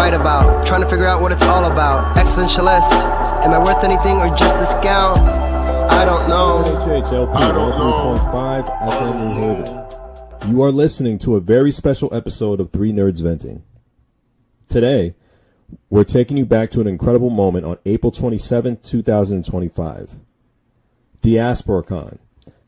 write about. Trying to figure out what it's all about. Existentialist. Am I worth anything or just discount? I don't know. HHLP 103.5 FM New Haven. You are listening to a very special episode of Three Nerds Venting. Today, we're taking you back to an incredible moment on April 27, 2025. DiasporaCON,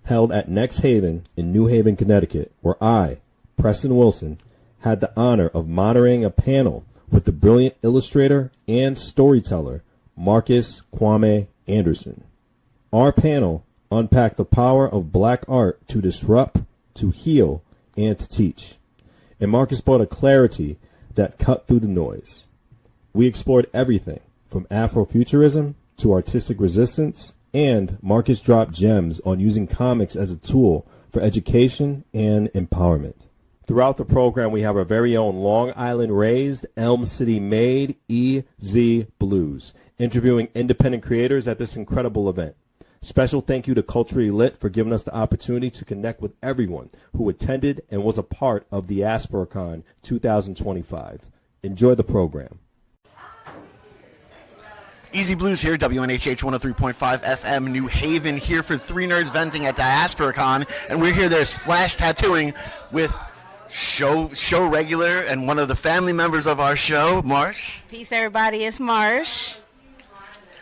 held at Next Haven in New Haven, Connecticut, where I, Preston Wilson, had the honor of moderating a panel with the brilliant illustrator and storyteller Marcus Kwame Anderson. Our panel unpacked the power of black art to disrupt, to heal, and to teach. And Marcus brought a clarity that cut through the noise. We explored everything from Afrofuturism to artistic resistance, and Marcus dropped gems on using comics as a tool for education and empowerment. Throughout the program, we have our very own Long Island-raised, Elm City-made EZ BlueZ, interviewing independent creators at this incredible event. Special thank you to Culturally Lit for giving us the opportunity to connect with everyone who attended and was a part of DiasporaCON 2025. Enjoy the program. EZ BlueZ here, WNHH 103.5 FM New Haven, here for Three Nerds Venting at DiasporaCON, and we're here. There's flash tattooing with show regular and one of the family members of our show, Marsh. Peace, everybody. It's Marsh.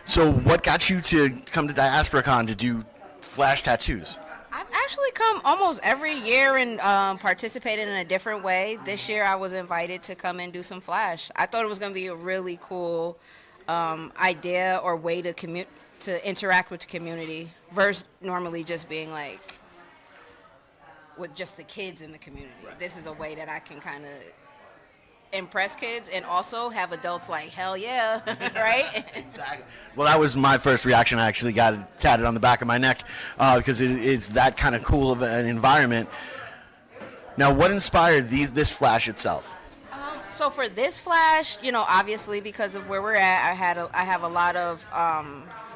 So what got you to come to DiasporaCON to do flash tattoos? I've actually come almost every year and participated in a different way. This year I was invited to come and do some flash. I thought it was going to be a really cool idea or way to interact with the community versus normally just being like with just the kids in the community. Right. This is a way that I can kind of impress kids and also have adults like, hell yeah, right? Exactly. Well, that was my first reaction. I actually got it tatted on the back of my neck because it's that kind of cool of an environment. Now, what inspired this flash itself? So for this flash, obviously because of where we're at, I have a lot of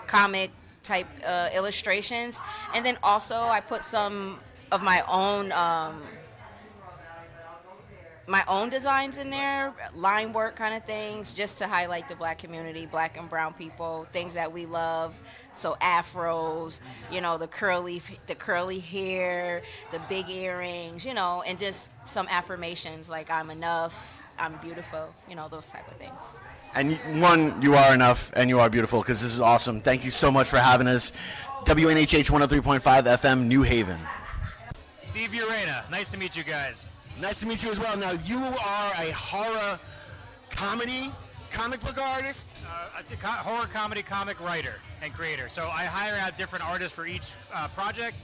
comic type illustrations, and then also I put some of my own designs in there, line work kind of things, just to highlight the black community, black and brown people, things that we love. So afros, the curly hair, the big earrings, and just some affirmations like I'm enough, I'm beautiful, those type of things. And one, you are enough and you are beautiful, because this is awesome. Thank you so much for having us. WNHH 103.5 FM New Haven. Steve Urena, nice to meet you guys. Nice to meet you as well. Now, you are a horror comic book artist? Horror comedy comic writer and creator. So I hire out different artists for each project,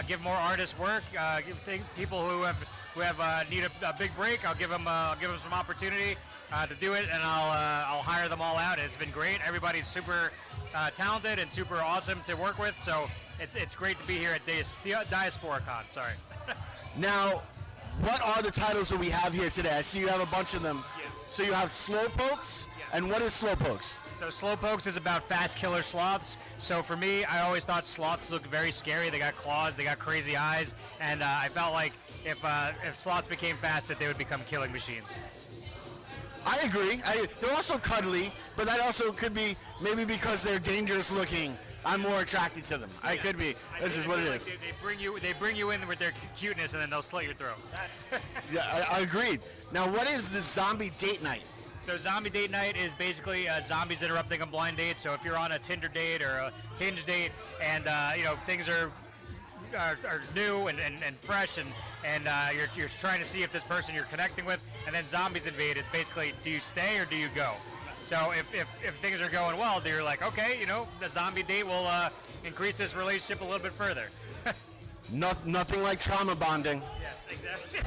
give more artists work, people who need a big break, I'll give them some opportunity to do it, and I'll hire them all out. It's been great. Everybody's super talented and super awesome to work with, so it's great to be here at DiasporaCON. Sorry. Now, what are the titles that we have here today? I see you have a bunch of them. Yeah. So you have Slowpokes, and what is Slowpokes? So Slowpokes is about fast killer sloths. So for me, I always thought sloths looked very scary. They got claws, they got crazy eyes, and I felt like if sloths became fast, that they would become killing machines. I agree. They're also cuddly, but that also could be maybe because they're dangerous looking. I'm more attracted to them. I could be. This is what it is. They bring you in with their cuteness, and then they'll slit your throat. Yeah, I agreed. Now, what is the zombie date night? So zombie date night is basically zombies interrupting a blind date. So if you're on a Tinder date or a Hinge date, and things are new and fresh, and you're trying to see if this person you're connecting with, and then zombies invade. It's basically, do you stay or do you go? So if things are going well, you're like, okay, the zombie date will increase this relationship a little bit further. Nothing like trauma bonding. Yes, exactly.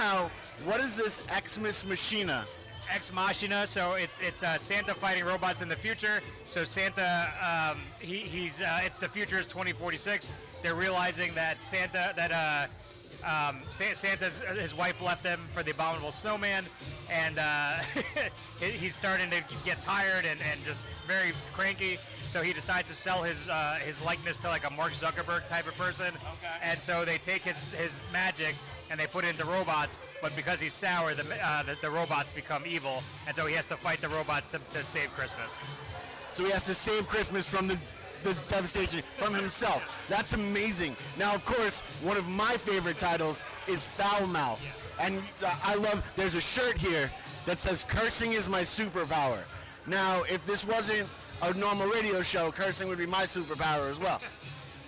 Now, what is this Xmas Machina? Ex Machina, so it's Santa fighting robots in the future. So Santa, it's the future is 2046. They're realizing that Santa's his wife left him for the abominable snowman, and he's starting to get tired and just very cranky. So he decides to sell his likeness to like a Mark Zuckerberg type of person. Okay. And so they take his magic and they put it into robots. But because he's sour, the robots become evil, and so he has to fight the robots to save Christmas. So he has to save Christmas from the devastation from himself. That's amazing. Now, of course, one of my favorite titles is Foul Mouth. And I love, there's a shirt here that says, "Cursing is my superpower." Now, if this wasn't a normal radio show, cursing would be my superpower as well.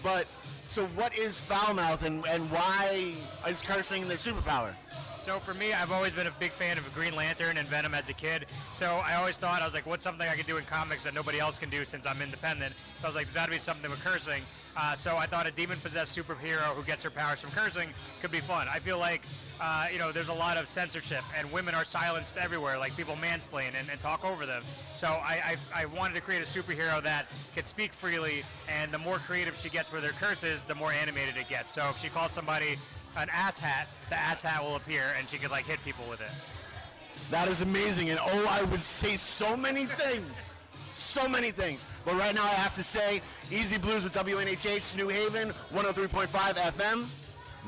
But, so what is Foul Mouth and why is cursing the superpower? So for me, I've always been a big fan of Green Lantern and Venom as a kid. So I always thought, I was like, what's something I could do in comics that nobody else can do since I'm independent? So I was like, there's got to be something with cursing. So I thought a demon-possessed superhero who gets her powers from cursing could be fun. I feel like, there's a lot of censorship and women are silenced everywhere. Like people mansplain and talk over them. So I wanted to create a superhero that could speak freely, and the more creative she gets with her curses, the more animated it gets. So if she calls somebody an ass hat, the ass hat will appear and she could like hit people with it. That is amazing, and I would say so many things. So many things. But right now I have to say, Easy Blues with WNHH, New Haven, 103.5 FM,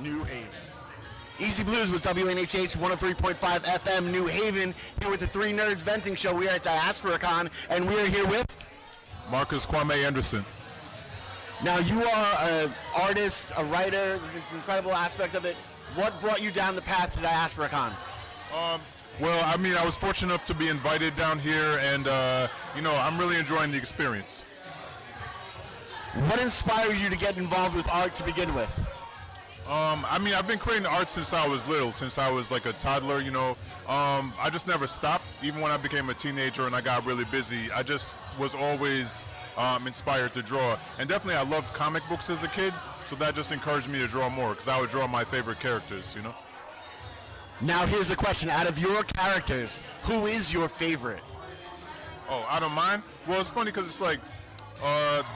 New Haven. Easy Blues with WNHH, 103.5 FM, New Haven, here with the Three Nerds Venting Show. We are at DiasporaCON, and we are here with Marcus Kwame Anderson. Now, you are an artist, a writer, it's an incredible aspect of it. What brought you down the path to DiasporaCON? Well, I mean, I was fortunate enough to be invited down here, and, I'm really enjoying the experience. What inspired you to get involved with art to begin with? I've been creating art since I was little, since I was like a toddler, I just never stopped. Even when I became a teenager and I got really busy, I just was always inspired to draw. And definitely I loved comic books as a kid, so that just encouraged me to draw more, because I would draw my favorite characters, Now here's a question. Out of your characters, who is your favorite? Oh, out of mine? Well, it's funny because it's like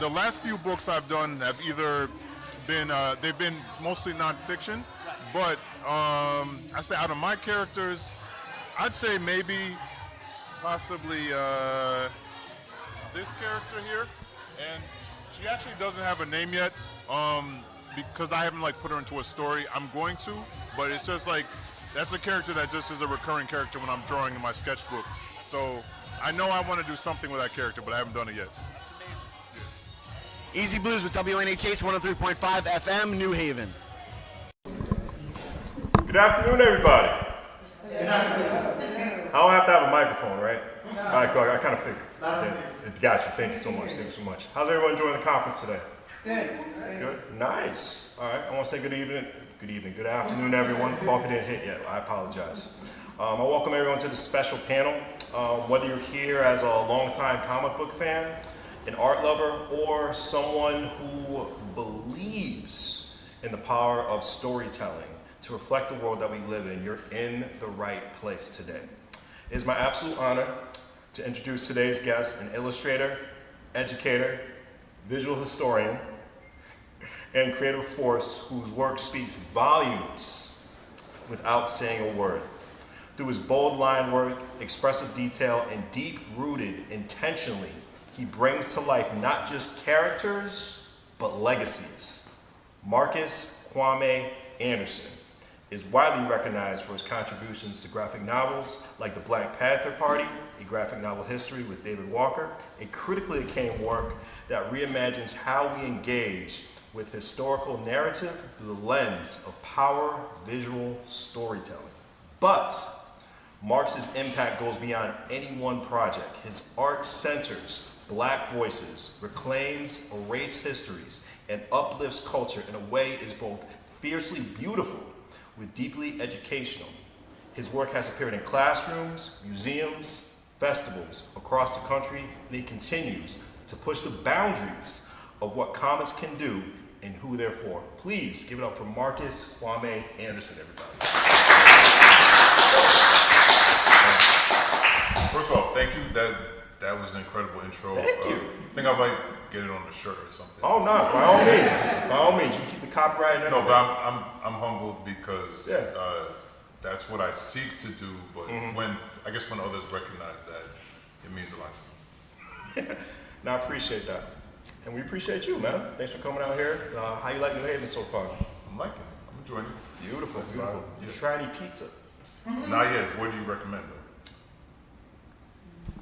the last few books I've done have either been, they've been mostly nonfiction, but I say out of my characters, I'd say maybe possibly this character here, and she actually doesn't have a name yet because I haven't put her into a story. I'm going to, but it's just that's a character that just is a recurring character when I'm drawing in my sketchbook. So I know I want to do something with that character, but I haven't done it yet. Easy Blues with WNHH 103.5 FM, New Haven. Good afternoon, everybody. Good afternoon. I don't have to have a microphone, right? No. All right, cool. I kind of figured. Got you. Thank you so much. Thank you so much. How's everyone enjoying the conference today? Good. Good. Nice. All right. I want to say good evening. Good afternoon, everyone. Coffee didn't hit yet. I apologize. I welcome everyone to this special panel. Whether you're here as a longtime comic book fan, an art lover, or someone who believes in the power of storytelling to reflect the world that we live in, you're in the right place today. It is my absolute honor to introduce today's guest, an illustrator, educator, visual historian, and creative force whose work speaks volumes without saying a word. Through his bold line work, expressive detail, and deep-rooted intentionally, he brings to life not just characters, but legacies. Marcus Kwame Anderson is widely recognized for his contributions to graphic novels like The Black Panther Party, a graphic novel history with David Walker, a critically acclaimed work that reimagines how we engage with historical narrative through the lens of power visual storytelling. But Marx's impact goes beyond any one project. His art centers Black voices, reclaims erased histories, and uplifts culture in a way is both fiercely beautiful with deeply educational. His work has appeared in classrooms, museums, festivals across the country, and he continues to push the boundaries of what comics can do and who they're for. Please give it up for Marcus Kwame Anderson, everybody. First of all, thank you. That was an incredible intro. Thank you. I think I might get it on the shirt or something. Oh no, by all means. By all means, you keep the copyright and No, everything. but I'm humbled because Yeah. that's what I seek to do. But when others recognize that, it means a lot to me. No, I appreciate that. And we appreciate you, man. Thanks for coming out here. How you like New Haven so far? I'm liking it. I'm enjoying it. Beautiful, That's beautiful. fine. You Yeah. try any pizza? Not yet. What do you recommend though?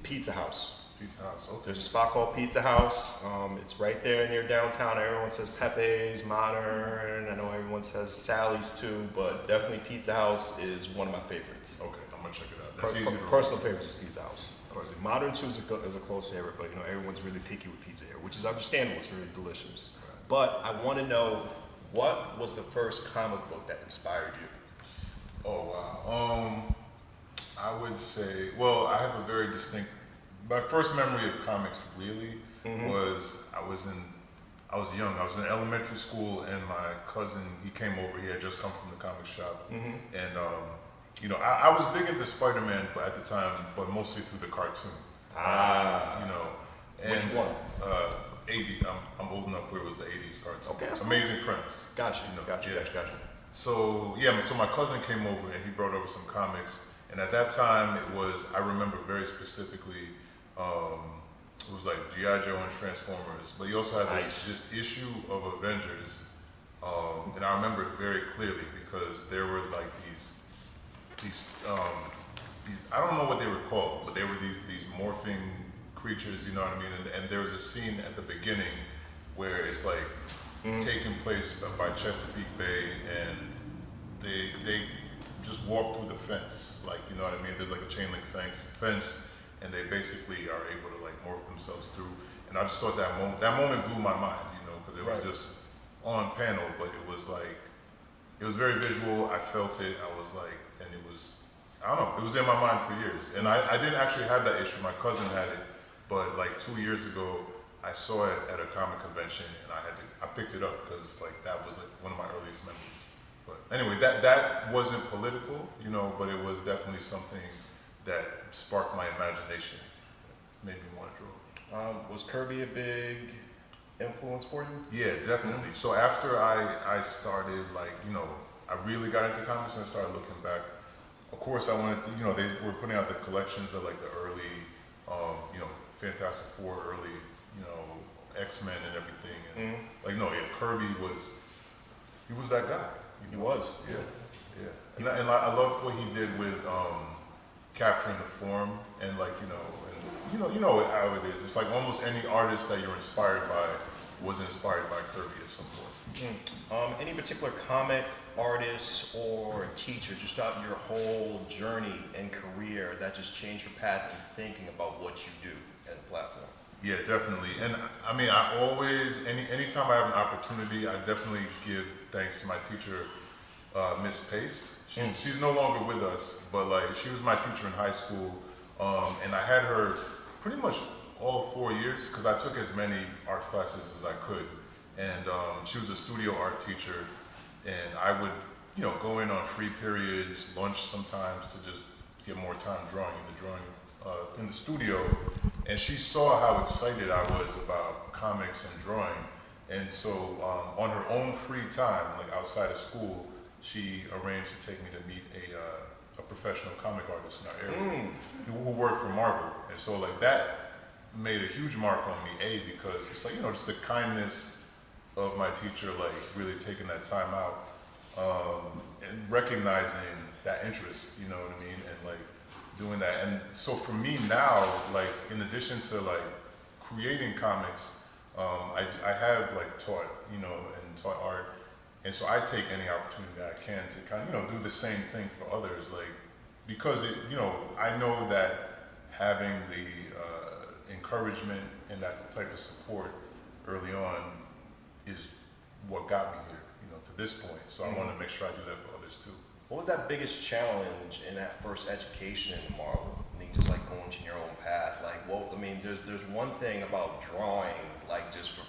Pizza House. Pizza House. Okay. There's a spot called Pizza House. It's right there near downtown. Everyone says Pepe's, Modern. I know everyone says Sally's too, but definitely Pizza House is one of my favorites. Okay, I'm gonna check it out. That's easy to Personal favorites is Pizza House. Modern too is a close favorite, but everyone's really picky with pizza here, which is understandable. It's really delicious. Right. But I want to know, what was the first comic book that inspired you? Oh wow. I would say, well, I have a very distinct. My first memory of comics really was I was young. I was in elementary school, and my cousin, he came over. He had just come from the comic shop, and I was big into Spider-Man, but at the time, but mostly through the cartoon. And, Which one? 80. I'm old enough where it was the 80s cartoon. Okay, that's cool. Amazing Friends. Gotcha. Gotcha. So so my cousin came over and he brought over some comics, and at that time I remember very specifically, it was like G.I. Joe and Transformers, but he also had this issue of Avengers, and I remember it very clearly because there were like these I don't know what they were called, but they were these morphing creatures, you know what I mean? And there was a scene at the beginning where it's like taking place by Chesapeake Bay, and they just walk through the fence, like, you know what I mean? There's like a chain link fence, and they basically are able to like morph themselves through. And I just thought that moment blew my mind, because it was just on panel, but it was very visual. I felt it. I was like, and it was, I don't know, it was in my mind for years. And I didn't actually have that issue. My cousin had it, but like 2 years ago, I saw it at a comic convention, and I picked it up because like that was like one of my earliest memories. But anyway, that wasn't political, but it was definitely something that sparked my imagination, made me want to draw. Was Kirby a big influence for you? Yeah, definitely. So after I started, I really got into comics and I started looking back. Of course, I wanted to, they were putting out the collections of like the early, Fantastic Four, early, X-Men and everything. And Kirby he was that guy. He was. Yeah. And I loved what he did with capturing the form, and how it is. It's like almost any artist that you're inspired by was inspired by Kirby at some point. Any particular comic artist or teacher just throughout your whole journey and career that just changed your path in thinking about what you do as a platform? Yeah, definitely. And I mean, I always, anytime I have an opportunity, I definitely give thanks to my teacher, Miss Pace. She's no longer with us, but like she was my teacher in high school, and I had her pretty much all 4 years because I took as many art classes as I could. And she was a studio art teacher, and I would, go in on free periods, lunch sometimes, to just get more time drawing in the studio. And she saw how excited I was about comics and drawing. And so on her own free time, like outside of school, she arranged to take me to meet a professional comic artist in our area who worked for Marvel. And so like that made a huge mark on me, because it's like, just the kindness of my teacher, like really taking that time out and recognizing that interest, you know what I mean? And like doing that. And so for me now, like in addition to like creating comics, I have like taught, and taught art. And so I take any opportunity that I can to kind of, do the same thing for others, like, because it, I know that having the encouragement and that type of support early on is what got me here, to this point. So I want to make sure I do that for others too. What was that biggest challenge in that first education in Marvel? I mean, just like going to your own path. Like, there's one thing about drawing, like just for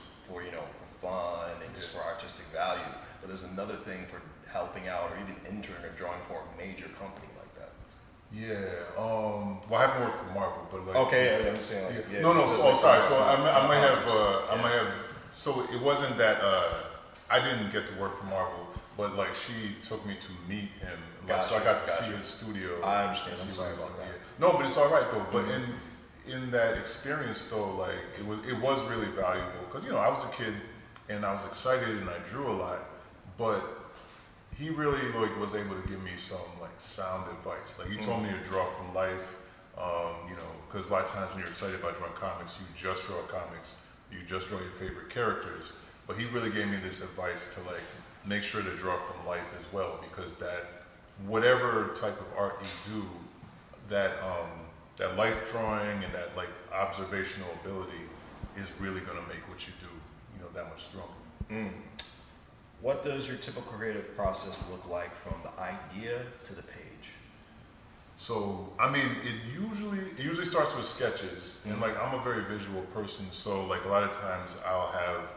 fun and just for artistic value, but there's another thing for helping out or even interning or drawing for a major company like that. Yeah. Well, I haven't worked for Marvel, but like. Okay, yeah, I'm saying like. Yeah. Yeah, No. just So, like sorry. So something. I might have. I might have. So it wasn't that I didn't get to work for Marvel, but like she took me to meet him. Like, so I got to see his studio. I understand. and I'm see sorry what about he was that. doing. No, but it's all right though. But in that experience though, like it was really valuable because I was a kid and I was excited and I drew a lot, but he really like was able to give me some like sound advice. Like he told me to draw from life, because a lot of times when you're excited about drawing comics, you just draw comics, you just draw your favorite characters. But he really gave me this advice to like make sure to draw from life as well, because that whatever type of art you do, that life drawing and that like observational ability is really gonna make what you do, that much stronger. What does your typical creative process look like from the idea to the page? So, I mean, it usually starts with sketches, and like I'm a very visual person, so like a lot of times I'll have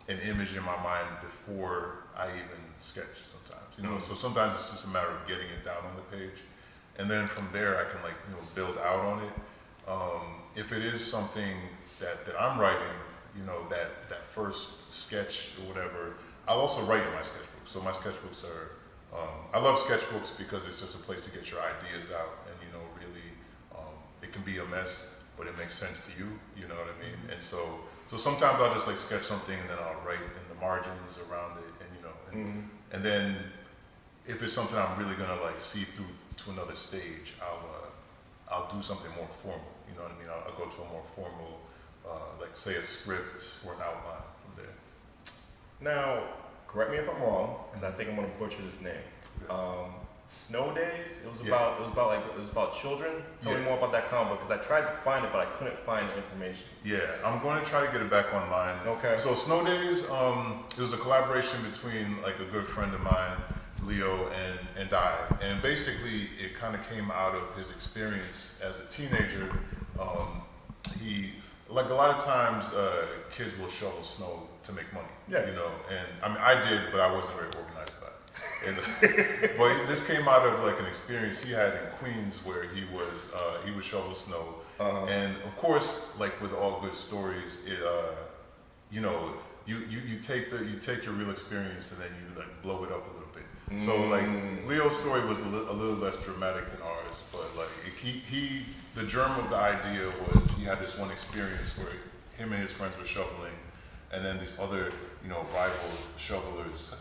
an image in my mind before I even sketch sometimes, so sometimes it's just a matter of getting it down on the page, and then from there I can like, build out on it. If it is something that I'm writing, that first sketch or whatever, I'll also write in my sketchbook. So my sketchbooks are, I love sketchbooks because it's just a place to get your ideas out, and really, it can be a mess, but it makes sense to you. You know what I mean? And so sometimes I'll just like sketch something and then I'll write in the margins around it, and then if it's something I'm really gonna like see through to another stage, I'll do something more formal. You know what I mean? I'll go to a more formal, like say a script or an outline from there. Now, correct me if I'm wrong, because I think I'm gonna butcher this name. Snow Days. It was about children. Tell me more about that comic book, because I tried to find it, but I couldn't find the information. Yeah, I'm going to try to get it back online. Okay. So Snow Days, it was a collaboration between like a good friend of mine, Leo, and I. And basically, it kind of came out of his experience as a teenager. He, like a lot of times, kids will shovel snow to make money. Yeah. And I mean, I did, but I wasn't very organized about it. But this came out of like an experience he had in Queens where he would shovel snow. And of course, like with all good stories, it you take your real experience and then you like blow it up a little bit. So like Leo's story was a little less dramatic than ours, but like the germ of the idea was he had this one experience where him and his friends were shoveling, and then these other rival shovelers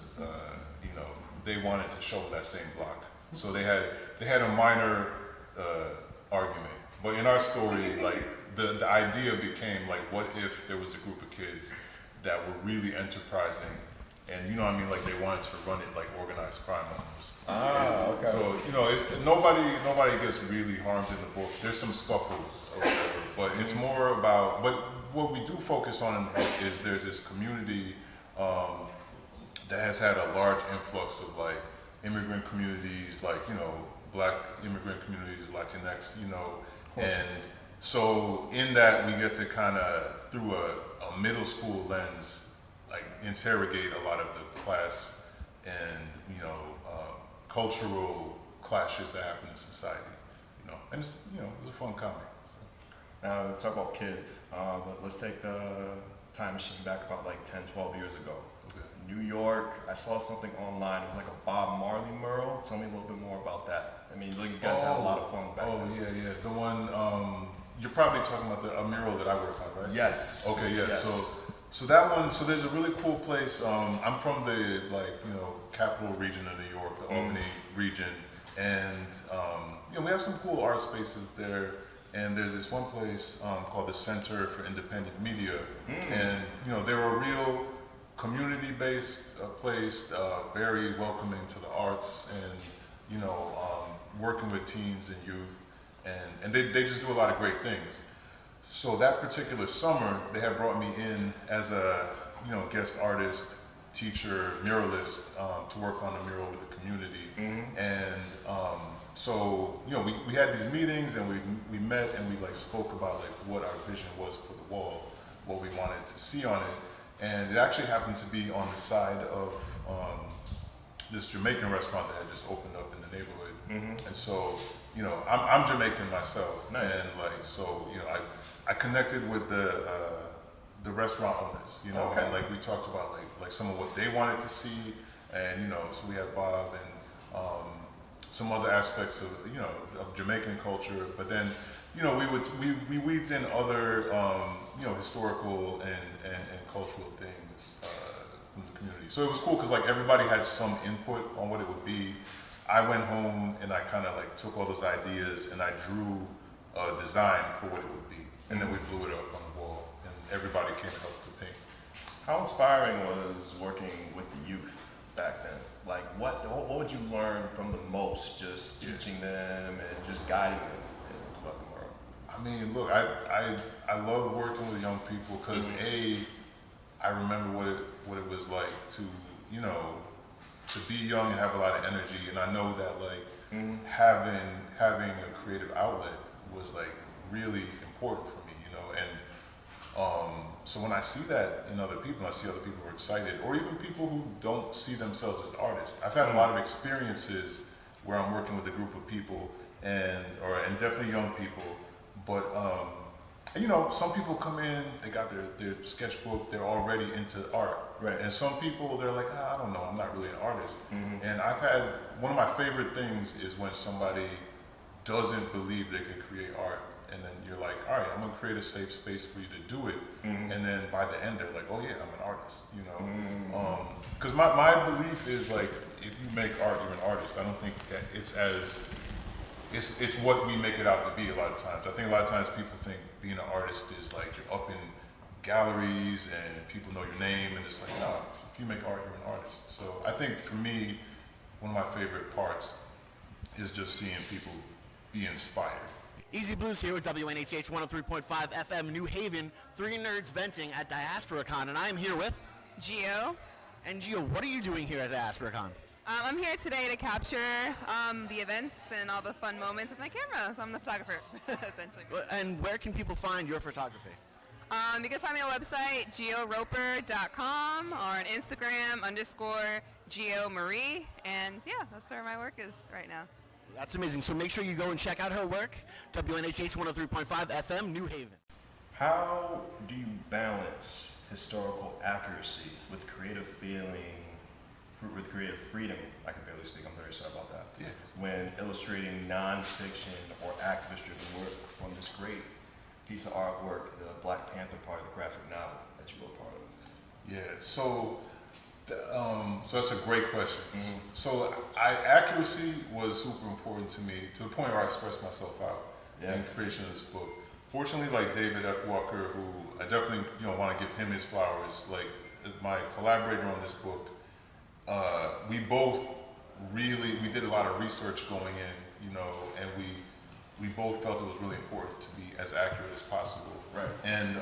they wanted to shovel that same block, so they had a minor argument. But in our story, like the idea became like, what if there was a group of kids that were really enterprising, and like they wanted to run it like organized crime almost. Okay. So nobody gets really harmed in the book. There's some scuffles, or whatever, but it's more about. But what we do focus on in the book is there's this community that has had a large influx of like immigrant communities, like Black immigrant communities, Latinx, and so in that we get to kind of through a middle school lens, like interrogate a lot of the class and cultural clashes that happen in society, and it's a fun comic. So. Now, talk about kids. Let's take the time machine back about like 10, 12 years ago. Okay. New York, I saw something online. It was like a Bob Marley mural. Tell me a little bit more about that. I mean, you guys had a lot of fun back then. Yeah. The one, you're probably talking about the mural that I worked on, right? Yes. Okay, yeah. Yes. So that one, so there's a really cool place. I'm from the capital region of New York, the Albany region, and we have some cool art spaces there. And there's this one place called the Center for Independent Media, and they're a real community-based place, very welcoming to the arts, and working with teens and youth, and they just do a lot of great things. So that particular summer, they had brought me in as a guest artist, teacher, muralist to work on a mural with the community, and so we had these meetings and we met and we like spoke about like what our vision was for the wall, what we wanted to see on it, and it actually happened to be on the side of this Jamaican restaurant that had just opened up in the neighborhood, and so I'm Jamaican myself, Nice. and like so I connected with the restaurant owners, Okay. and like we talked about like some of what they wanted to see, and so we had Bob and some other aspects of Jamaican culture, but then we weaved in other historical and cultural things from the community. So it was cool because like everybody had some input on what it would be. I went home and I kind of like took all those ideas and I drew a design for what it would be, and then we blew it up on the wall, and everybody came and helped to paint. How inspiring was working with the youth back then? Like, what would you learn from the most, just teaching them and just guiding them throughout the world? I mean, look, I love working with young people because I remember what it was like to to be young and have a lot of energy, and I know that like having a creative outlet was like really important for me, and so when I see that in other people, I see other people who are excited, or even people who don't see themselves as artists. I've had a lot of experiences where I'm working with a group of people and definitely young people, but some people come in, they got their sketchbook, they're already into art. Right. And some people, they're like, I don't know, I'm not really an artist. And I've had, one of my favorite things is when somebody doesn't believe they can create art. And then you're like, all right, I'm gonna create a safe space for you to do it. And then by the end, they're like, oh yeah, I'm an artist, Because my belief is like, if you make art, you're an artist. I don't think that it's what we make it out to be a lot of times. I think a lot of times people think being an artist is like you're up in galleries and people know your name, and it's like, no, if you make art, you're an artist. So I think for me, one of my favorite parts is just seeing people be inspired. Easy Blues here with WNHH 103.5 FM New Haven, three nerds venting at DiasporaCON, and I am here with Gio. And Gio, what are you doing here at DiasporaCon? I'm here today to capture the events and all the fun moments with my camera, so I'm the photographer, essentially. And where can people find your photography? You can find me on the website, gioroper.com, or on Instagram, _GioMarie, and yeah, that's where my work is right now. That's amazing. So make sure you go and check out her work. WNHH 103.5 FM, New Haven. How do you balance historical accuracy with creative feeling, with creative freedom? I can barely speak, I'm very sorry about that. Yeah. When illustrating nonfiction or activist-driven work from this great piece of artwork, the Black Panther part of the graphic novel that you were part of. Yeah, so that's a great question. So accuracy was super important to me, to the point where I expressed myself out in creation of this book. Fortunately, like David F. Walker, who I definitely want to give him his flowers, like my collaborator on this book, we both we did a lot of research going in, and we both felt it was really important to be as accurate as possible. Right. And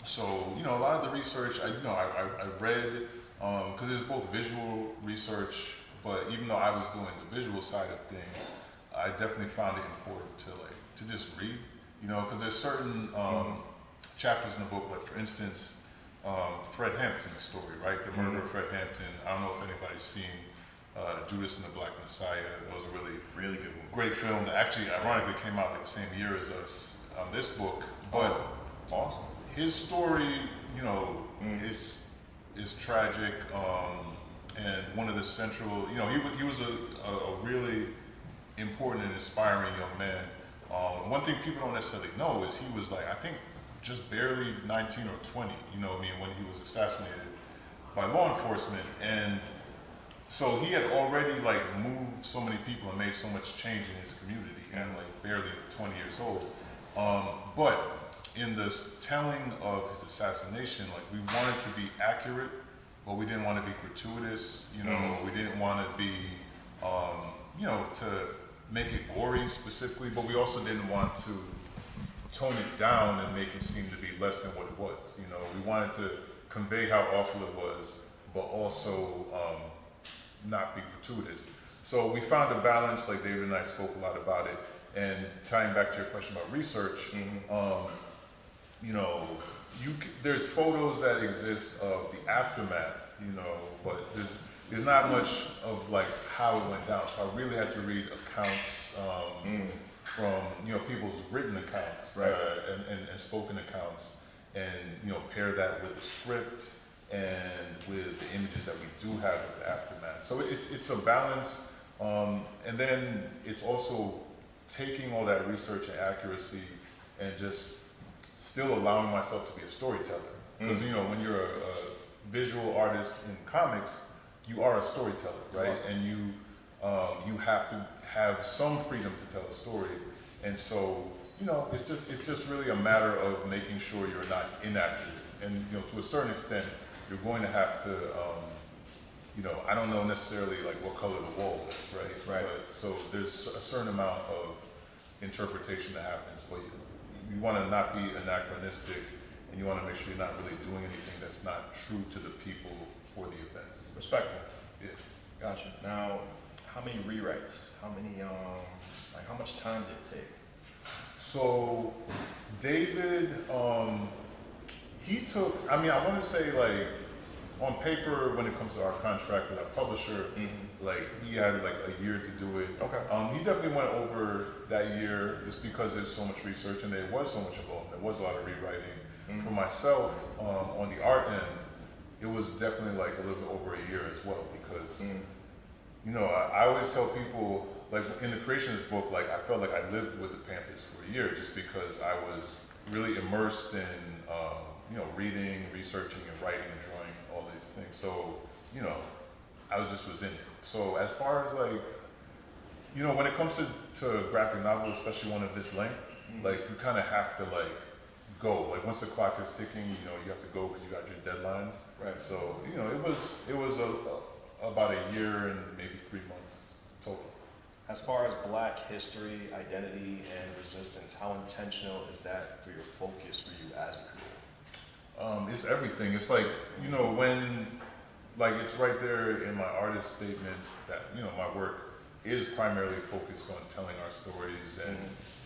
so a lot of the research I read, because there's both visual research, but even though I was doing the visual side of things, I definitely found it important to just read, because there's certain chapters in the book, like for instance, Fred Hampton's story, right? The murder of Fred Hampton. I don't know if anybody's seen Judas and the Black Messiah. It was a really good, great film that actually, ironically, came out like the same year as us. This book, but awesome. His story, is tragic, and one of the central. He was a really important and inspiring young man. One thing people don't necessarily know is he was like, I think, just barely 19 or 20. When he was assassinated by law enforcement, and so he had already like moved so many people and made so much change in his community, and like barely 20 years old. But in the telling of his assassination, like we wanted to be accurate, but we didn't want to be gratuitous. We didn't want to be, to make it gory specifically, but we also didn't want to tone it down and make it seem to be less than what it was. We wanted to convey how awful it was, but also not be gratuitous. So we found a balance, like David and I spoke a lot about it, and tying back to your question about research, there's photos that exist of the aftermath, but there's not much of like how it went down. So I really had to read accounts from people's written accounts and spoken accounts, and pair that with the script and with the images that we do have of the aftermath. So it's a balance, and then it's also taking all that research and accuracy and just still allowing myself to be a storyteller. Because when you're a visual artist in comics, you are a storyteller, right? And you have to have some freedom to tell a story. And so it's just really a matter of making sure you're not inaccurate. And to a certain extent, you're going to have to I don't know necessarily like what color the wall is, right? But so there's a certain amount of interpretation that happens, but you want to not be anachronistic, and you want to make sure you're not really doing anything that's not true to the people or the events. Respectful. Yeah. Gotcha. Now, how many rewrites? How many, how much time did it take? So, David, he took, I want to say like, on paper, when it comes to our contract with our publisher, like he had like a year to do it. Okay. He definitely went over that year just because there's so much research and there was so much involved. There was a lot of rewriting. For myself, on the art end, it was definitely like a little bit over a year as well because, I always tell people, like in the creation of this book, like I felt like I lived with the Panthers for a year just because I was really immersed in, reading, researching, and writing, and drawing, all these things. So, I was in it. So as far as like, when it comes to graphic novel, especially one of this length, like you kind of have to like go. Like once the clock is ticking, you have to go because you got your deadlines. Right. So, it was about a year and maybe 3 months total. As far as Black history, identity, and resistance, how intentional is that for your focus for you as a creator? It's everything. It's like, when, like it's right there in my artist statement that, my work is primarily focused on telling our stories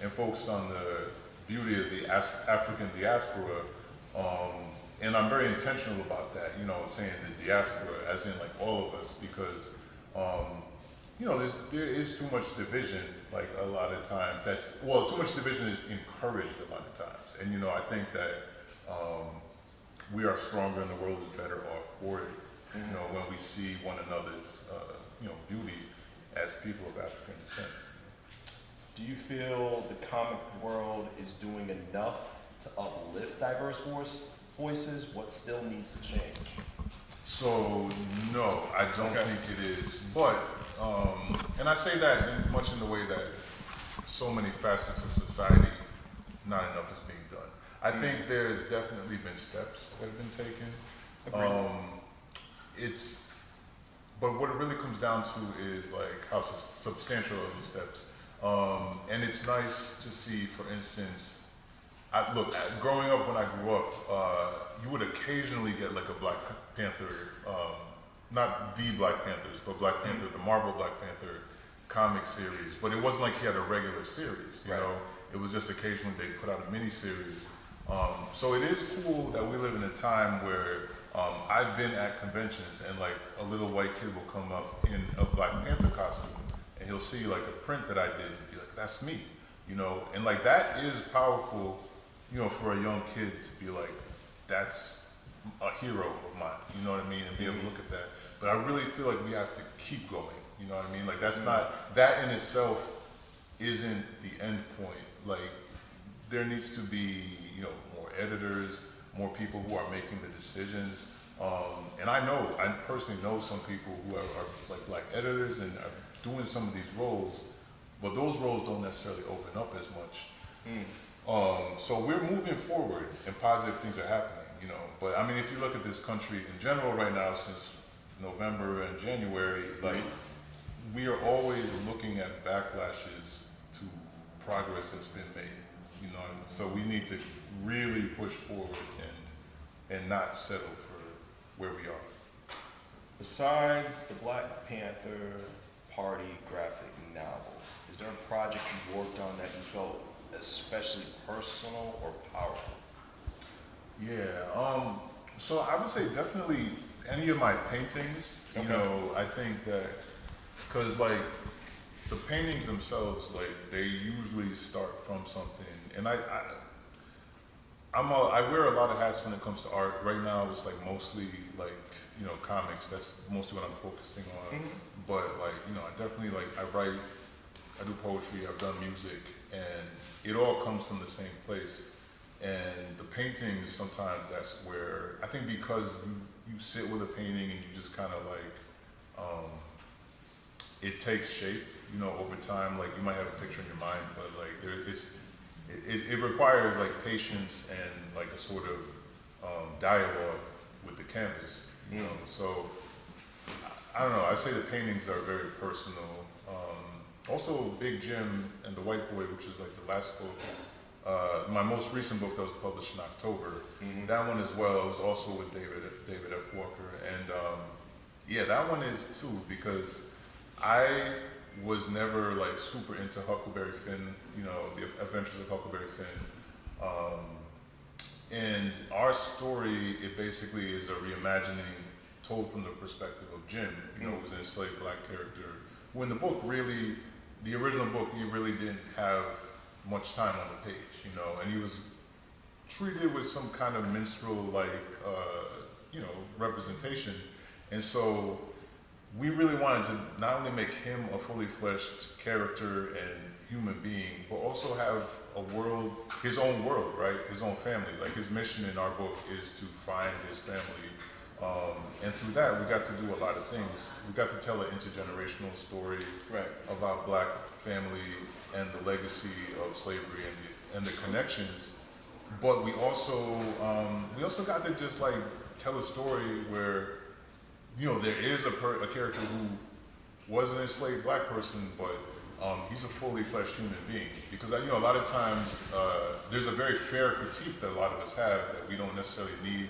and focused on the beauty of the African diaspora. And I'm very intentional about that, saying the diaspora as in like all of us because, there is too much division, like a lot of times. Too much division is encouraged a lot of times. And, I think that we are stronger and the world is better off for it, when we see one another's, beauty as people of African descent. Do you feel the comic world is doing enough to uplift diverse voices? What still needs to change? So, no, I don't think it is. But, and I say that much in the way that so many facets of society, not enough is being done. I think there's definitely been steps that have been taken. But what it really comes down to is like how substantial are those steps. And it's nice to see, for instance, growing up when I grew up, you would occasionally get like a Black Panther, not the Black Panthers, but Black Panther, the Marvel Black Panther comic series. But it wasn't like he had a regular series, you know? It was just occasionally they put out a mini-series. So it is cool that we live in a time where I've been at conventions and like a little white kid will come up in a Black Panther costume and he'll see like a print that I did and be like, that's me, And like that is powerful, for a young kid to be like, that's a hero of mine, you know what I mean? And be able to look at that. But I really feel like we have to keep going, you know what I mean? Like that's not, that in itself isn't the end point. Like there needs to be, more editors, more people who are making the decisions. And I personally know some people who are like Black editors and are doing some of these roles, but those roles don't necessarily open up as much. So we're moving forward and positive things are happening, But I mean, if you look at this country in general right now, since November and January, like we are always looking at backlashes to progress that's been made, So we need to really push forward and not settle for where we are. Besides the Black Panther Party graphic novel, is there a project you worked on that you felt especially personal or powerful? Yeah, so I would say definitely any of my paintings, you know, I think that, because like the paintings themselves, like they usually start from something, and I wear a lot of hats when it comes to art. Right now, it's like mostly like, you know, comics. That's mostly what I'm focusing on. But like, you know, I definitely like, I write, I do poetry, I've done music, and it all comes from the same place. And the paintings, sometimes that's where, I think because you sit with a painting and you just kind of like, it takes shape, you know, over time. Like you might have a picture in your mind, but like it requires like patience and like a sort of dialogue with the canvas, you know. So I don't know, I say the paintings are very personal. Also Big Jim and the White Boy, which is like the last book, my most recent book that was published in October, that one as well, was also with David F. Walker. And yeah, that one is too, because I was never like super into Huckleberry Finn, you know, the Adventures of Huckleberry Finn. And our story, it basically is a reimagining told from the perspective of Jim, you know, who's an enslaved black character. When the book really, the original book, he really didn't have much time on the page, you know, and he was treated with some kind of minstrel-like, you know, representation. And so we really wanted to not only make him a fully fleshed character and human being, but also have a world, his own world, right? His own family. Like his mission in our book is to find his family. And through that, we got to do a lot of things. We got to tell an intergenerational story about black family and the legacy of slavery and the connections. But we also got to just like tell a story where, you know, there is a character who was an enslaved black person, but he's a fully fleshed human being. Because, you know, a lot of times there's a very fair critique that a lot of us have that we don't necessarily need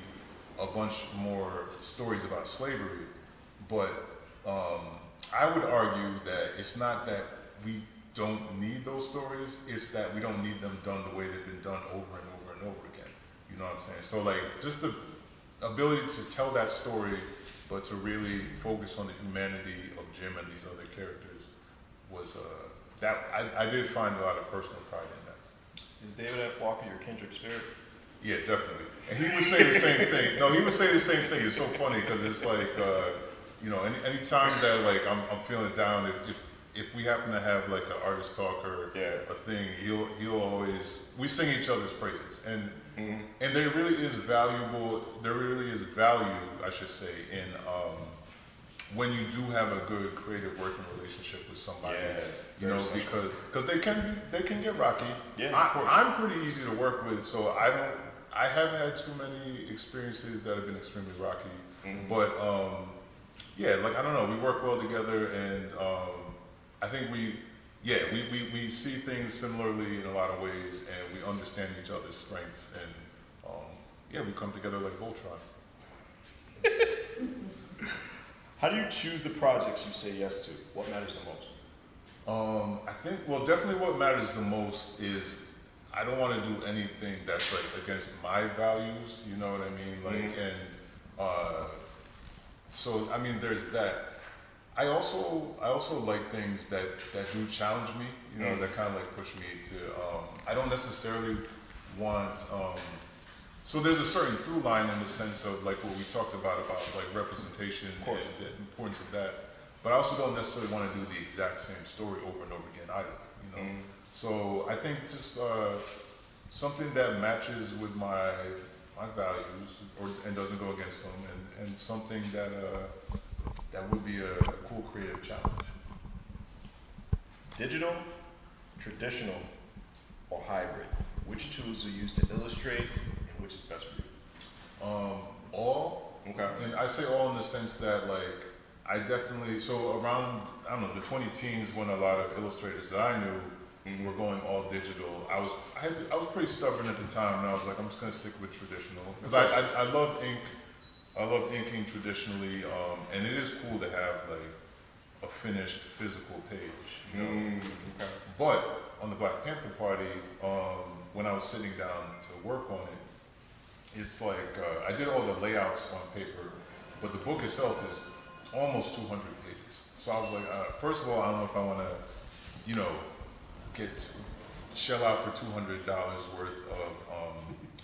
a bunch more stories about slavery. But I would argue that it's not that we don't need those stories, it's that we don't need them done the way they've been done over and over and over again. You know what I'm saying? So like, just the ability to tell that story, but to really focus on the humanity of Jim and these other characters was, that I did find a lot of personal pride in that. Is David F. Walker your kindred spirit? Yeah, definitely. And he would say the same thing. No, he would say the same thing. It's so funny because it's like, you know, any time that like I'm feeling down, if we happen to have like an artist talk or a thing, he'll always, we sing each other's praises, and there really is value, I should say, in when you do have a good creative working relationship with somebody, you know, because they can get rocky. Yeah, of course. I'm pretty easy to work with, so I haven't had too many experiences that have been extremely rocky, but yeah, like I don't know, we work well together, and I think we see things similarly in a lot of ways, and we understand each other's strengths, and yeah, we come together like Voltron. How do you choose the projects you say yes to? What matters the most? I think, well, definitely what matters the most is I don't want to do anything that's like against my values, you know what I mean? Like, and so I mean, there's that. I also like things that do challenge me, you know, that kind of like push me to. I don't necessarily want. So there's a certain through line in the sense of like what we talked about like representation and the importance of that. But I also don't necessarily want to do the exact same story over and over again either, you know. So I think just something that matches with my values and doesn't go against them, and something that would be a cool creative challenge. Digital, traditional, or hybrid? Which tools are used to illustrate, and which is best for you? All. Okay. And I say all in the sense that like I definitely, so around, I don't know, the 20 teens when a lot of illustrators that I knew were going all digital, I was pretty stubborn at the time, and I was like, I'm just gonna stick with traditional because I love ink. I love inking traditionally, and it is cool to have like a finished physical page, you know. Okay. But on the Black Panther Party, when I was sitting down to work on it, it's like I did all the layouts on paper, but the book itself is almost 200 pages. So I was like, first of all, I don't know if I want to, you know, shell out for $200 worth of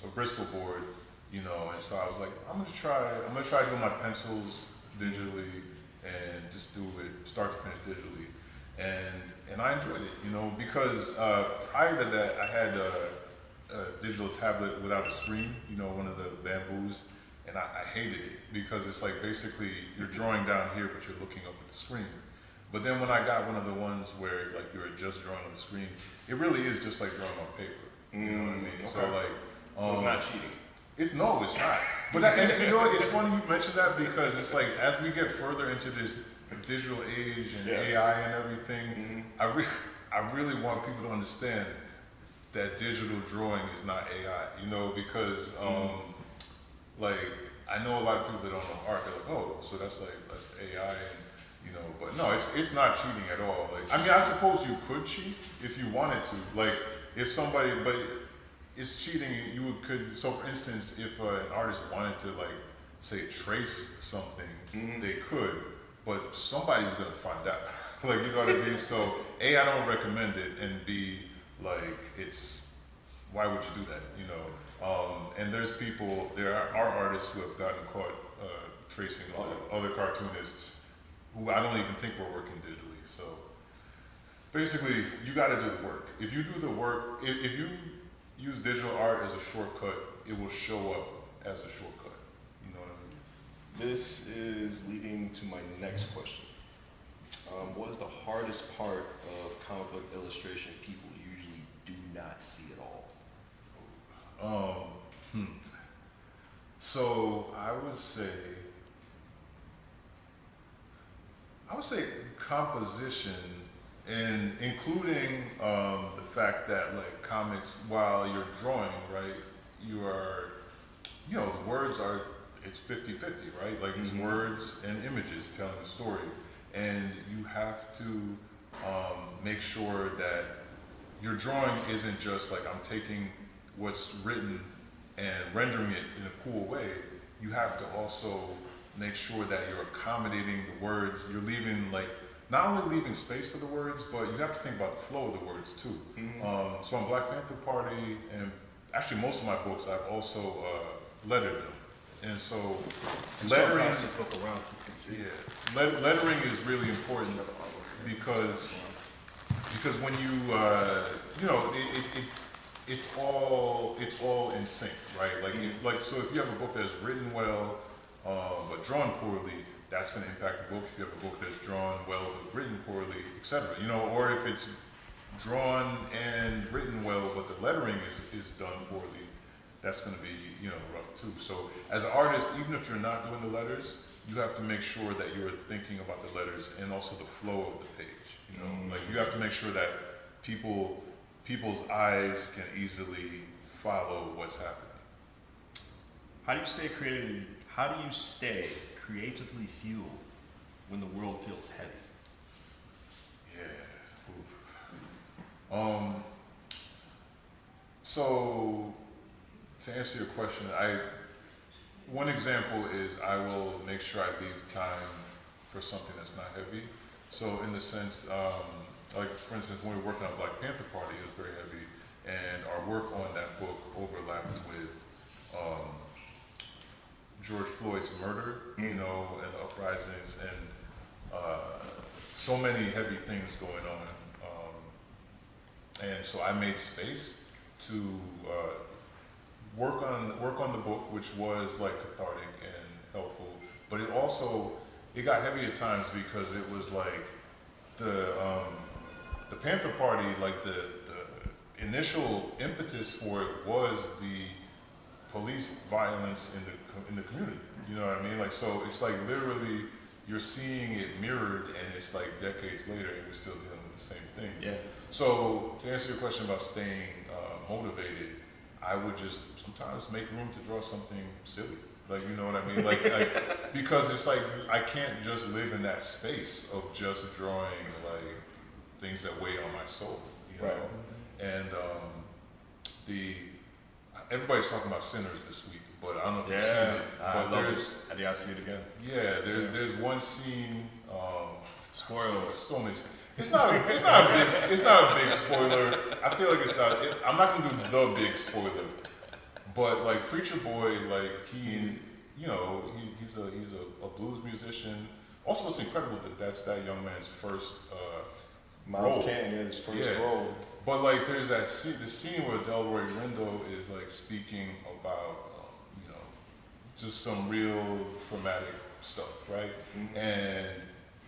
a Bristol board, you know, and so I was like, I'm gonna try doing my pencils digitally and just do it start to finish digitally, and I enjoyed it, you know, because prior to that I had a digital tablet without a screen, you know, one of the bamboos, and I hated it because it's like basically you're drawing down here but you're looking up at the screen. But then when I got one of the ones where like you're just drawing on the screen, it really is just like drawing on paper. You know what I mean? Okay. So like, So it's not cheating. No, it's not. But and you know what? It's funny you mentioned that because it's like as we get further into this digital age and AI and everything, I really want people to understand that digital drawing is not AI. You know, because like I know a lot of people that don't know art. They're like, oh, so that's AI, and you know. But no, it's not cheating at all. Like I mean, I suppose you could cheat if you wanted to. Like if somebody, but it's cheating. You could. So, for instance, if an artist wanted to, like, say, trace something, they could, but somebody's gonna find out. Like, you know what I mean? So, A, I don't recommend it, and B, like, why would you do that? You know. And there are artists who have gotten caught tracing other cartoonists who I don't even think were working digitally. So, basically, you got to do the work. If you do the work, if you use digital art as a shortcut, it will show up as a shortcut. You know what I mean? This is leading to my next question. What is the hardest part of comic book illustration people usually do not see at all? So I would say composition, and including the fact that like comics, while you're drawing, right, you are, you know, the words are, it's 50-50, right? Like it's words and images telling a story, and you have to make sure that your drawing isn't just like I'm taking what's written and rendering it in a cool way. You have to also make sure that you're accommodating the words. You're leaving like, not only leaving space for the words, but you have to think about the flow of the words too. So on Black Panther Party, and actually most of my books, I've also lettered them. And so lettering, lettering is really important because when you know, it's all in sync, right? Like so if you have a book that's written well but drawn poorly, that's going to impact the book. If you have a book that's drawn well but written poorly, etc. You know, or if it's drawn and written well but the lettering is done poorly, that's going to be, you know, rough too. So as an artist, even if you're not doing the letters, you have to make sure that you're thinking about the letters and also the flow of the page. You know, like you have to make sure that people's eyes can easily follow what's happening. How do you stay creative? How do you stay creatively fueled when the world feels heavy? Yeah. So to answer your question, one example is I will make sure I leave time for something that's not heavy. So in the sense, like for instance, when we were working on Black Panther Party, it was very heavy, and our work on that book overlapped with George Floyd's murder, you know, and the uprisings, and so many heavy things going on. And so I made space to work on the book, which was like cathartic and helpful. But it got heavy at times because it was like the Panther Party, like the initial impetus for it was the police violence in the community. You know what I mean? Like, so it's like literally you're seeing it mirrored, and it's like decades later, and we're still dealing with the same things. Yeah. So to answer your question about staying motivated, I would just sometimes make room to draw something silly. Like, you know what I mean? Like because it's like I can't just live in that space of just drawing like things that weigh on my soul, you know? And everybody's talking about Sinners this week, but I don't know if you've seen it. I But love it. I gotta see it again. Yeah, there's one scene. Spoilers. So many. It's not a big spoiler. I feel like it's not. I'm not gonna do the big spoiler, but like Preacher Boy, like he's a blues musician. Also, it's incredible that that's that young man's first Miles role. Canton, his first role. But like, there's the scene where Delroy Lindo is like speaking about just some real traumatic stuff, right? Mm-hmm. And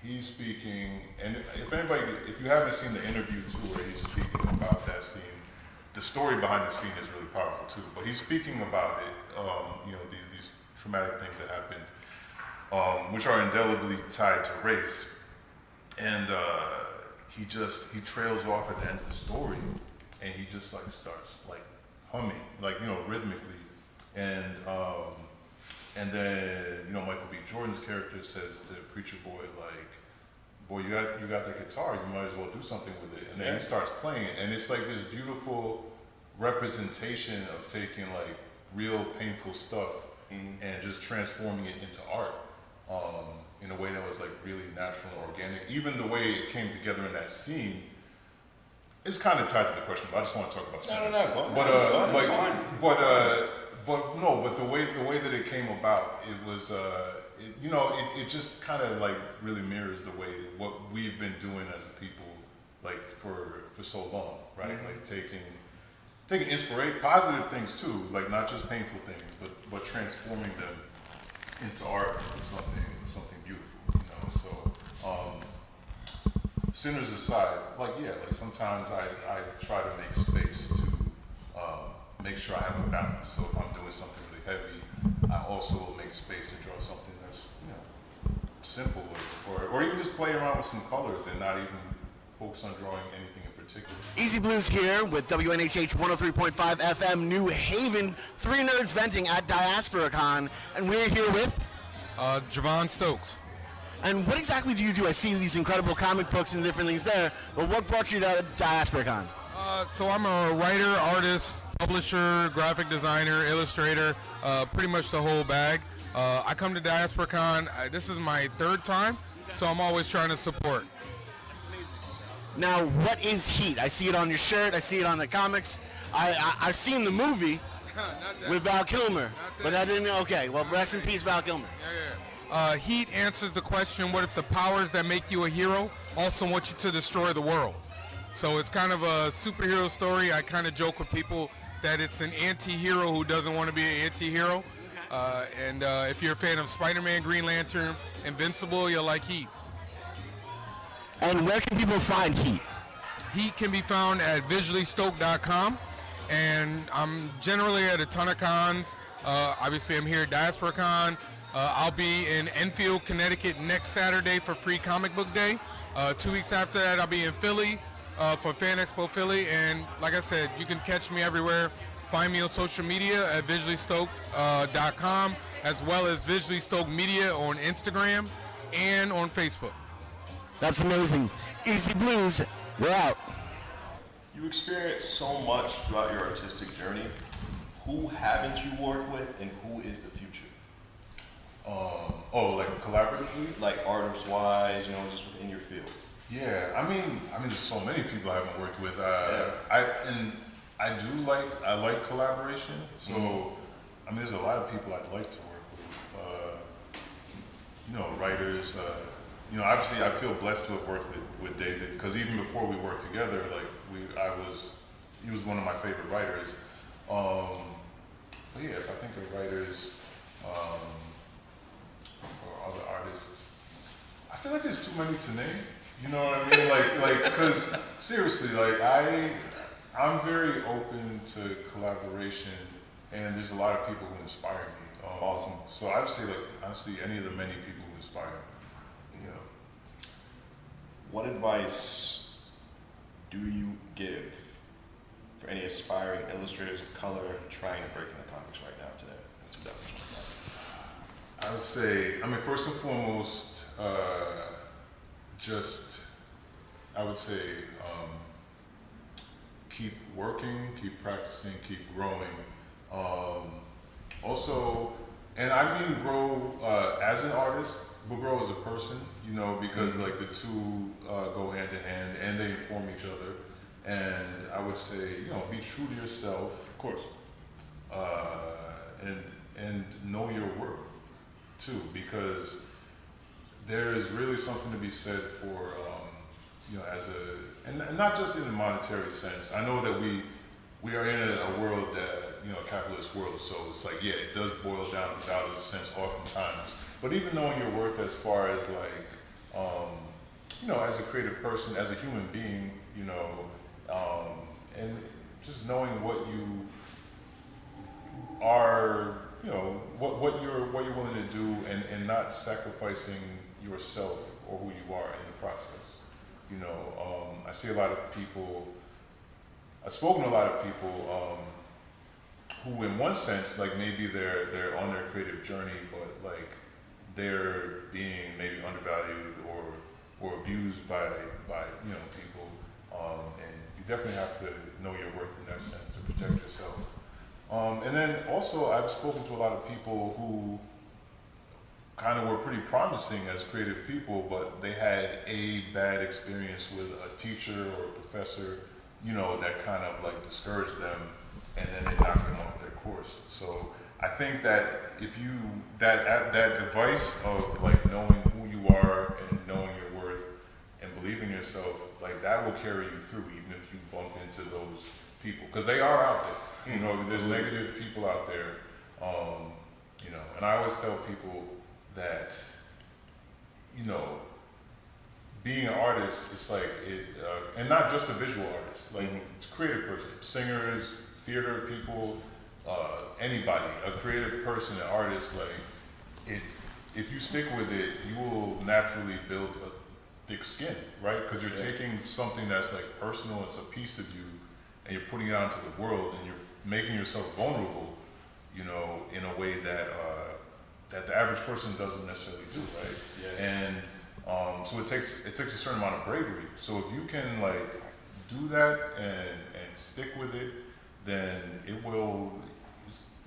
he's speaking, and if you haven't seen the interview too, where he's speaking about that scene, the story behind the scene is really powerful too. But he's speaking about it, these traumatic things that happened, which are indelibly tied to race, and he trails off at the end of the story, and he just like starts like humming, like rhythmically, and then Michael B. Jordan's character says to Preacher Boy, like, boy, you got that guitar, you might as well do something with it. And then he starts playing it, and it's like this beautiful representation of taking like real painful stuff and just transforming it into art in a way that was like really natural and organic. Even the way it came together in that scene, it's kind of tied to the question, but I just want to talk about Sinners. But the way that it came about, it was it just kind of like really mirrors the way what we've been doing as a people like for so long, right? Like taking inspiration, positive things too, like not just painful things, but transforming them into art and something beautiful, So Sinners aside, like sometimes I try to make space to make sure I have a balance. So if I'm doing something really heavy, I also will make space to draw something that's simple, or even just play around with some colors and not even focus on drawing anything in particular. Easy Blues here with WNHH 103.5 FM New Haven. Three nerds venting at DiasporaCon, and we're here with Javon Stokes. And what exactly do you do? I see these incredible comic books and different things there, but what brought you to DiasporaCon? So I'm a writer, artist, publisher, graphic designer, illustrator, pretty much the whole bag. I come to DiasporaCon. This is my third time, so I'm always trying to support. Now, what is Heat? I see it on your shirt. I see it on the comics. I've seen the movie with Val Kilmer, but I didn't know. Okay, well, rest in peace, Val Kilmer. Heat answers the question, what if the powers that make you a hero also want you to destroy the world? So it's kind of a superhero story. I kind of joke with people that it's an anti-hero who doesn't want to be an anti-hero. And if you're a fan of Spider-Man, Green Lantern, Invincible, you'll like Heat. And where can people find Heat? Heat can be found at visuallystoked.com. And I'm generally at a ton of cons. Obviously, I'm here at DiasporaCon. I'll be in Enfield, Connecticut next Saturday for Free Comic Book Day. 2 weeks after that, I'll be in Philly for Fan Expo Philly. And like I said, you can catch me everywhere. Find me on social media at visuallystoked.com, as well as Visually Stoked Media on Instagram and on Facebook. That's amazing. Easy Blues, we're out. You experienced so much throughout your artistic journey. Who haven't you worked with, and who is the future? Like collaboratively? Like artist-wise, just within your field. Yeah, I mean, there's so many people I haven't worked with. I like collaboration. So, I mean, there's a lot of people I'd like to work with. Writers. Obviously, I feel blessed to have worked with David, because even before we worked together, he was one of my favorite writers. But yeah, if I think of writers or other artists, I feel like there's too many to name. You know what I mean? Because seriously, I'm very open to collaboration, and there's a lot of people who inspire me. Awesome. So I would say, honestly, any of the many people who inspire me. What advice do you give for any aspiring illustrators of color trying to break into comics right now today? That's what I would say, first and foremost, I would say, keep working, keep practicing, keep growing, Also, and I mean grow as an artist, but grow as a person, you know, because like the two go hand in hand and they inform each other. And I would say, you know, be true to yourself, Of course. and know your worth too, because there is really something to be said for, you know, as a, and not just in a monetary sense. I know that we are in a world that, you know, a capitalist world, so it's like, yeah, it does boil down to dollars and cents oftentimes. But even knowing your worth as far as like, you know, as a creative person, as a human being, you know, and just knowing what you are, you know, what you're willing to do, and not sacrificing yourself or who you are in the process. You know, I see a lot of people. I've spoken to a lot of people who, in one sense, like maybe they're on their creative journey, but like they're being maybe undervalued or abused by you know people, and you definitely have to know your worth in that sense to protect yourself. And then also, I've spoken to a lot of people who kind of were pretty promising as creative people, but they had a bad experience with a teacher or a professor, you know, that kind of like discouraged them, and then they knocked them off their course. So I think that if you, that advice of like knowing who you are and knowing your worth and believing in yourself, like that will carry you through even if you bump into those people, because they are out there. You know, there's negative people out there, you know, and I always tell people that, you know, being an artist, it's like it, and not just a visual artist, like it's a creative person, singers, theater people, anybody, a creative person, an artist, like it, if you stick with it, you will naturally build a thick skin, right? Because you're taking something that's like personal, it's a piece of you, and you're putting it out into the world, and you're making yourself vulnerable, you know, in a way that that the average person doesn't necessarily do, right? Yeah. And so it takes a certain amount of bravery. So if you can like do that and stick with it, then it will,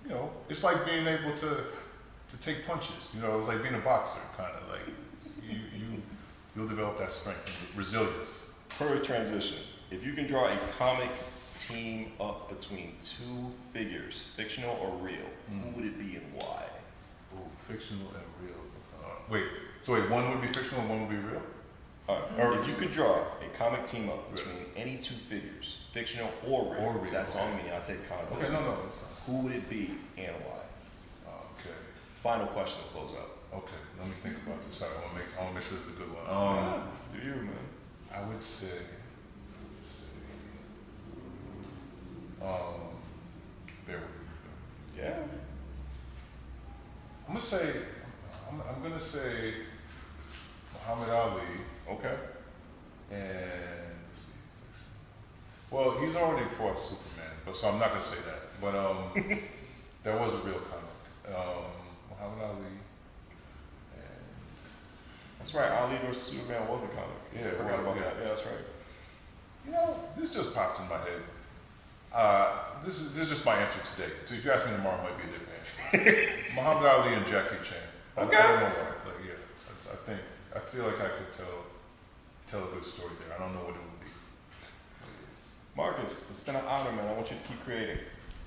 you know, it's like being able to take punches. You know, it's like being a boxer, kind of like you'll develop that strength and resilience. Perfect transition. If you can draw a comic team up between two figures, fictional or real, who would it be and why? Ooh, fictional and real. Wait, one would be fictional and one would be real? Or if you could draw a comic team up between any two figures, fictional or real, that's on me, I'll take comic. Okay, no. Who would it be and why? Okay. Final question to close out. Okay, let me think about this. I want to make sure it's a good one. Do you, man? I would say, bear with me. Yeah. I'm gonna say Muhammad Ali. Okay. And let's see. Well, he's already fought Superman, but so I'm not gonna say that. But that was a real comic. Muhammad Ali. And that's right. Ali vs. Superman was a comic. Yeah, I forgot about that. Yeah, that's right. You know, this just popped in my head. This is just my answer today. So if you ask me tomorrow, it might be a different answer. Muhammad Ali and Jackie Chan. Okay. I don't know why. Like, yeah, I feel like I could tell a good story there. I don't know what it would be. Marcus, it's been an honor, man. I want you to keep creating.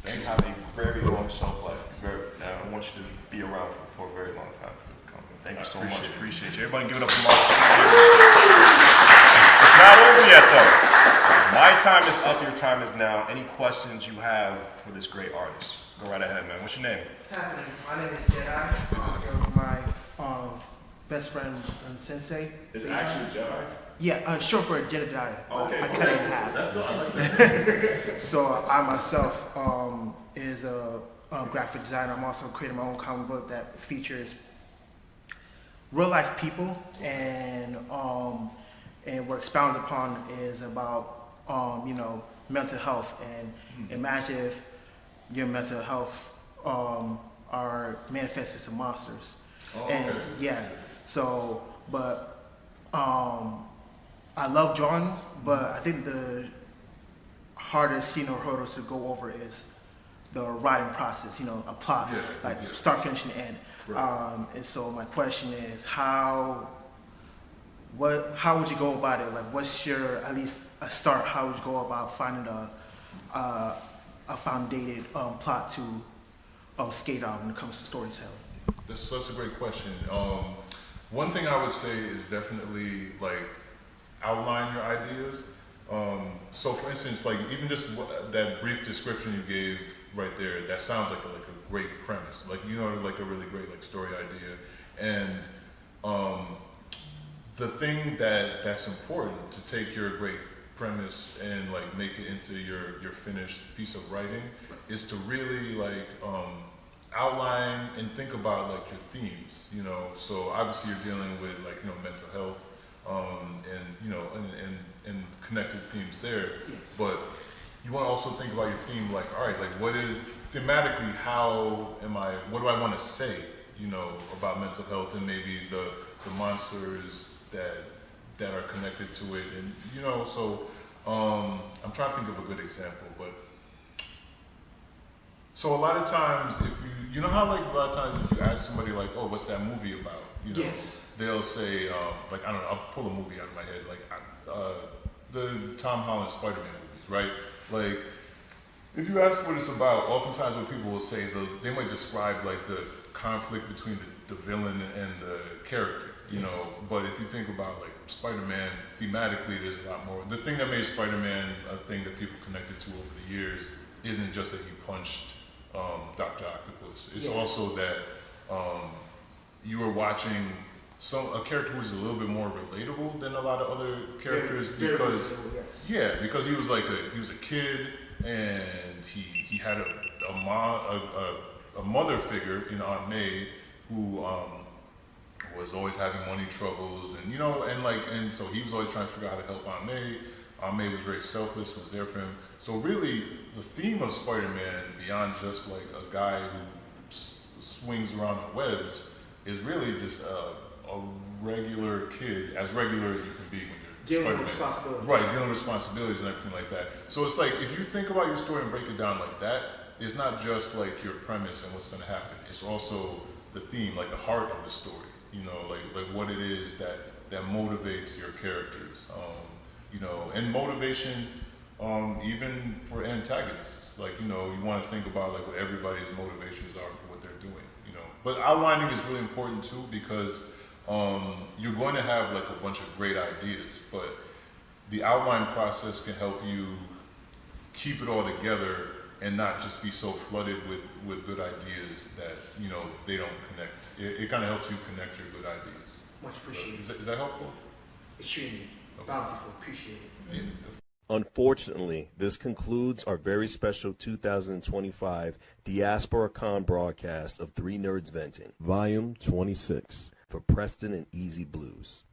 You have a very long shelf life. I want you to be around for a very long time for the company. Thank you so much. Appreciate you. Everybody give it up for Marcus. It's not over yet, though. My time is up. Your time is now. Any questions you have for this great artist? Go right ahead, man. What's your name? Happening. My name is Jedi. I'm here with my best friend and sensei. Is it actually Jedi? Yeah, short for Jedediah. Okay. I cut it in half. That's good. I like that. So I myself is a graphic designer. I'm also creating my own comic book that features real life people, and what expounds upon is about you know, mental health, and imagine if your mental health are manifested as monsters. Oh, and okay. yeah, so but I love drawing, but I think the hardest, you know, hurdles to go over is writing process, you know, a plot, like start, finish, and end. Right. And so my question is, how would you go about it? Like, what's your, at least a start, how would you go about finding a foundated plot to skate on when it comes to storytelling? That's such a great question. One thing I would say is definitely like outline your ideas. So for instance, like even just that brief description you gave right there, that sounds like a great premise. Like, you know, like a really great like story idea. And the thing that's important to take your great premise and like make it into your finished piece of writing is to really like outline and think about like your themes, you know. So obviously you're dealing with like, you know, mental health and you know and connected themes there, but you want to also think about your theme, like, all right, like what is thematically, what do I want to say, you know, about mental health and maybe the monsters that are connected to it, and you know, so I'm trying to think of a good example, but so a lot of times if you know how like a lot of times if you ask somebody like, oh, what's that movie about, you know, they'll say like, I don't know, I'll pull a movie out of my head, like the Tom Holland Spider-Man movies, right? Like if you ask what it's about, oftentimes what people will say, they might describe like the conflict between the villain and the character, you know, but if you think about like Spider-Man, thematically there's a lot more. The thing that made Spider-Man a thing that people connected to over the years isn't just that he punched Dr. Octopus. It's also that you were watching a character who's a little bit more relatable than a lot of other characters because because he was like he was a kid and he had a mother figure in Aunt May who was always having money troubles, and you know, and so he was always trying to figure out how to help Aunt May. Aunt May was very selfless, was there for him. So really, the theme of Spider-Man, beyond just like a guy who swings around the webs, is really just a regular kid, as regular as you can be when you're dealing with responsibilities. Right, dealing with responsibilities and everything like that. So it's like, if you think about your story and break it down like that, it's not just like your premise and what's going to happen. It's also the theme, like the heart of the story. You know, like what it is that motivates your characters. You know, and motivation, even for antagonists. Like, you know, you want to think about like what everybody's motivations are for what they're doing. You know, but outlining is really important too, because you're going to have like a bunch of great ideas, but the outline process can help you keep it all together and not just be so flooded with good ideas that, you know, they don't connect. It kind of helps you connect your good ideas. Much appreciated. Is that helpful? Extremely. Bountiful. Appreciate it. Unfortunately, this concludes our very special 2025 DiasporaCON broadcast of Three Nerds Venting, Volume 26 for Preston and Easy Blues.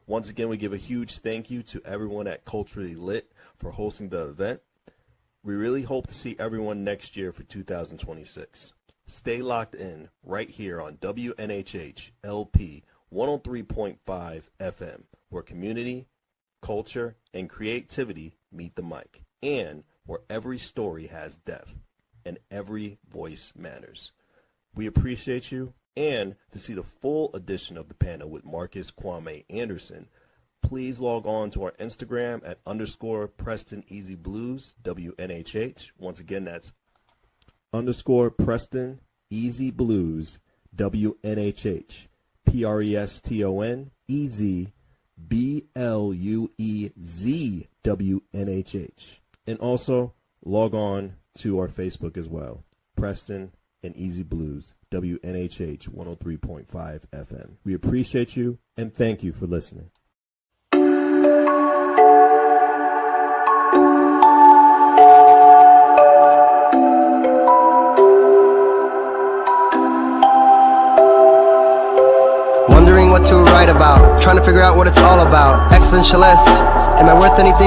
Once again, we give a huge thank you to everyone at Culturally Lit for hosting the event. We really hope to see everyone next year for 2026. Stay locked in right here on WNHH LP 103.5 FM, where community, culture, and creativity meet the mic, and where every story has depth and every voice matters. We appreciate you, and to see the full edition of the panel with Marcus Kwame Anderson, please log on to our Instagram at _Preston Easy Blues, WNHH. Once again, that's _Preston Easy Blues, WNHH. PRESTON EZ BLUEZ WNHH. And also log on to our Facebook as well, Preston and Easy Blues, WNHH 103.5 FM. We appreciate you and thank you for listening. Wondering what to write about, trying to figure out what it's all about. Existentialist, am I worth anything?